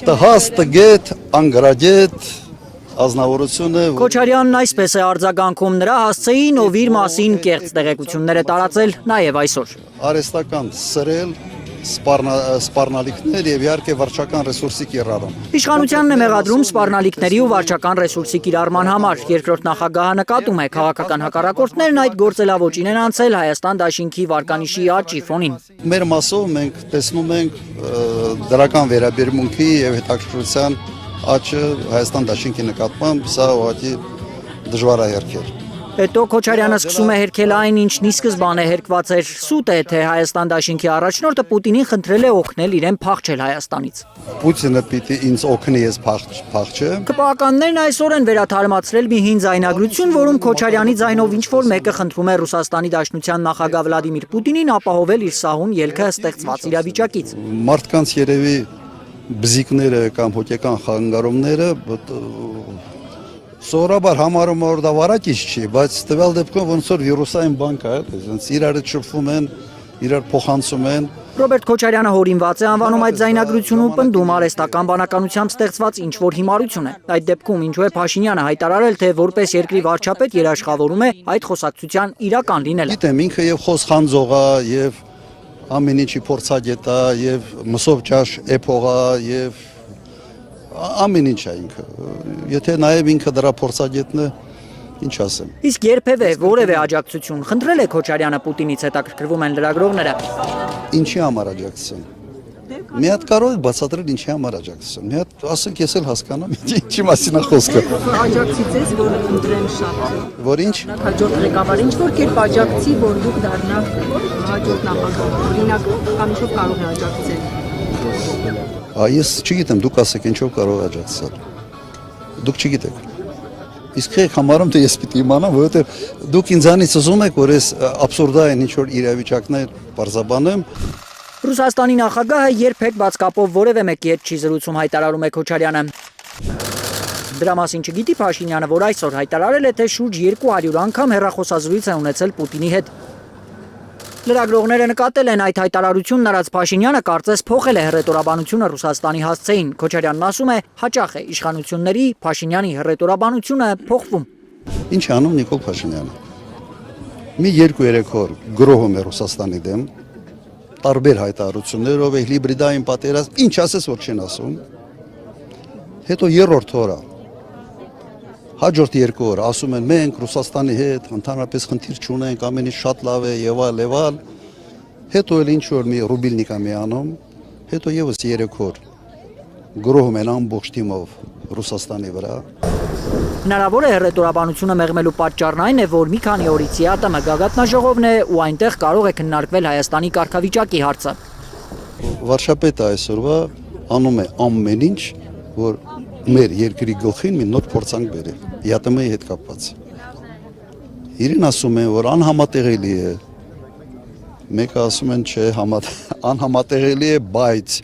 տհաս, տգետ, անգրագետ ազնվորությունը Քոչարյանն այսպես է արձագանքում, նրա հասցեին, ով իր մասին կեղծ տեղեկություններ է տարածել նաև այսօր։ արհեստական սրել, սպառնալիքներ եւ իհարկե վարչական ռեսուրսի կիրառում։ Իշխանությանն է մեղադրում սպառնալիքների ու վարչական ռեսուրսի կիրառման համար։ Երկրորդ նախագահը նկատում է, քաղաքական հակառակորդներն այդ գործելավոճին են անցել Հայաստան դաշինքի վարկանիշի աճի ֆոնին։ Մեր մասով մենք տեսնում ենք դրական վերաբերմունքի եւ հետաքրքրության աճը Հայաստան դաշինքի նկատմամբ, սա ուղղակի դժվարահերքեր։ Հետո Քոչարյանը սկսում է հերքել այն, ինչն ի սկզբանե հերկված էր։ Սուտ է, թե Հայաստան դաշինքի առաջնորդը Պուտինին խնդրել է օգնել իրեն փախչել Հայաստանից։ Պուտինը պիտի ինձ օգնի, ես փախչեմ։ ԿՊԱ-ականներն այսօր են վերաթարմացրել մի հին ձայնագրություն, որում Քոչարյանի ձայնով ինչ-որ մեկը խնդրում է Ռուսաստանի Դաշնության նախագահ Վլադիմիր Պուտինին ապահովել իր սահուն ելքը ստեղծված իրավիճակից։ Մարդկանց երևի բզիկները կամ հոգեկան խանգարումները սովորաբար համարում որ դա վարակիչ չի, բայց տվյալ դեպքում ոնց որ վիրուսային բան կա, այսինքն իրար շփվում են, իրար փոխանցում են։ Ռոբերտ Քոչարյանը հորինված է անվանում այդ ձայնագրությունը ու պնդում արհեստական բանականությամբ ստեղծված ինչ-որ հիմարություն է։ Այդ դեպքում ինչու է Փաշինյանը հայտարարել, թե որպես երկրի վարչապետ երաշխավորում է այդ խոսակցության իրական լինելը։ Գիտեմ, ինքը եւ խոսխանձող է, եւ ամեն ինչի փորձագետ է, եւ մսով ճաշ էփող է, եւ ամեն ինչ է ինքը։ Եթե նաև ինքը դրա փորձագետն է, ինչ ասեմ։ Իսկ երբևէ որևէ աջակցություն խնդրել է Քոչարյանը Պուտինից, հետաքրքրվում են լրագրողները։ Ինչի համար աջակցություն։ Մի հատ կարող եք բացատրել ինչի համար աջակցություն։ Մի հատ ասենք ես էլ հասկանամ ինչի մասին է խոսքը։ Աջակցից ես, որ ընտրեմ շատ։ Որ ինչ։ Հաջորդ ղեկավար ինչ որ կերպ աջակցի, որ դուք դառնաք հաջորդ նախագահ։ Օրինակ, ամիշով կարող է աջակցել։ Ես չգիտեմ, դուք ասեք ինչով կարող է աջակցել։ Դուք չգիտեք։ Իսկ եք համարում թե ես պիտի իմանամ, որովհետև դուք ինձանից ուզում եք, որ ես աբսուրդային ինչ-որ իրավիճակներ բարձաբանեմ։ Ռուսաստանի նախագահը երբեք բաց կապով որևէ մեկի հետ չի զրուցում, հայտարարում է Քոչարյանը։ Դրա մասին չգիտի Փաշինյանը, որ այսօր հայտարարել է, թե շուրջ 200 անգամ հեռախոսազրույց է ունեցել Պուտինի հետ։ Լրագրողները նկատել են այդ հայտարարությունն արած Փաշինյանը կարծես փոխել է հռետորաբանությունը Ռուսաստանի հասցեին։ Քոչարյանն ասում է, հաճախ է իշխանությունների Փաշինյանի հռետորաբանությունը փոխվում։ Ինչ անում Նիկոլ Փաշինյանը։ Մի 2-3 օր գրոհում է Ռուսաստանի դեմ, տարբեր հայտարարություններով է հիբրիդային պատերազմ, ինչ ասես որ չեն ասում։ Հետո երրորդ օրը հաջորդ 2 օր ասում են մենք Ռուսաստանի հետ ընդհանրապես խնդիր չունենք, ամեն ինչ շատ լավ է եւ այլ։ Հետո էլ ինչ որ մի ռուբիլնիկա մի անում, հետո եւս 3 օր գրոհում են ամբողջ թիմով Ռուսաստանի վրա։ Հնարավոր է հռետորաբանությունը մեղմելու պատճառն այն է, որ մի քանի օրից ԵԱՏՄ գագաթնաժողովն է ու այնտեղ կարող է քննարկվել Հայաստանի կարգավիճակի հարցը։ Վարչապետը այսօրվա անում է ամեն ինչ, որ մեր երկրի գլխին մի նոր փորձանք բերի ԵԱՏՄ-ի հետ կապված։ Իրեն ասում են, որ անհամատեղելի է։ Մեկը ասում են, չէ, անհամատեղելի է, բայց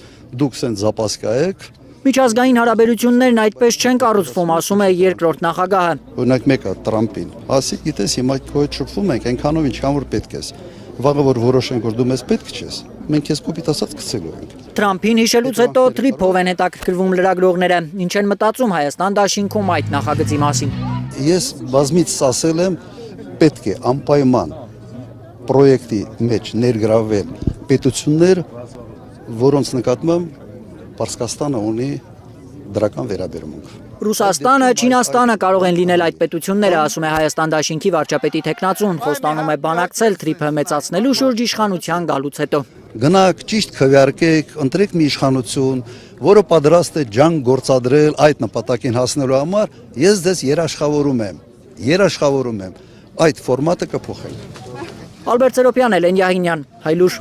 դուք սենց զապասկա եք։ Միջազգային հարաբերություններն այդպես չեն կառուցվում, ասում է երկրորդ նախագահը։ Օրինակ մեկը Տրամպին, ասի, գիտես, հիմա քո հետ շփվում ենք, այնքանով ինչքան որ պետք ես։ Վաղը որ որոշենք, որ դու մեզ պետք չես, մենք քեզ կոպիտ ասած գցելու ենք։ Թրամփին հիշելուց հետո Տրիփով են հետաքրքրվում լրագրողները, ինչ են մտածում Հայաստան դաշինքում այդ նախագծի մասին։ Ես բազմից ասել եմ, պետք է անպայման պրոյեկտի մեջ ներգրավել պետություններ, որոնց նկատմամբ Պարսկաստանը ունի դրական վերաբերմունք։ Ռուսաստանը, Չինաստանը կարող են լինել այդ պետությունները, ասում է Հայաստան դաշինքի վարչապետի տեխնացուն, խոստանում է բանակցել Տրիփը մեծացնելու շուրջ իշխանության գալուց հետո։ Գնաք, ճիշտ քվեարկեք, ընտրեք մի իշխանություն, որը պատրաստ է ջանք գործադրել այդ նպատակին հասնելու համար, ես ձեզ երաշխավորում եմ։ Այդ ֆորմատը կփոխենք։ Ալբերտ Սերոպյան, Էլեն Յահինյան, Հայլուր։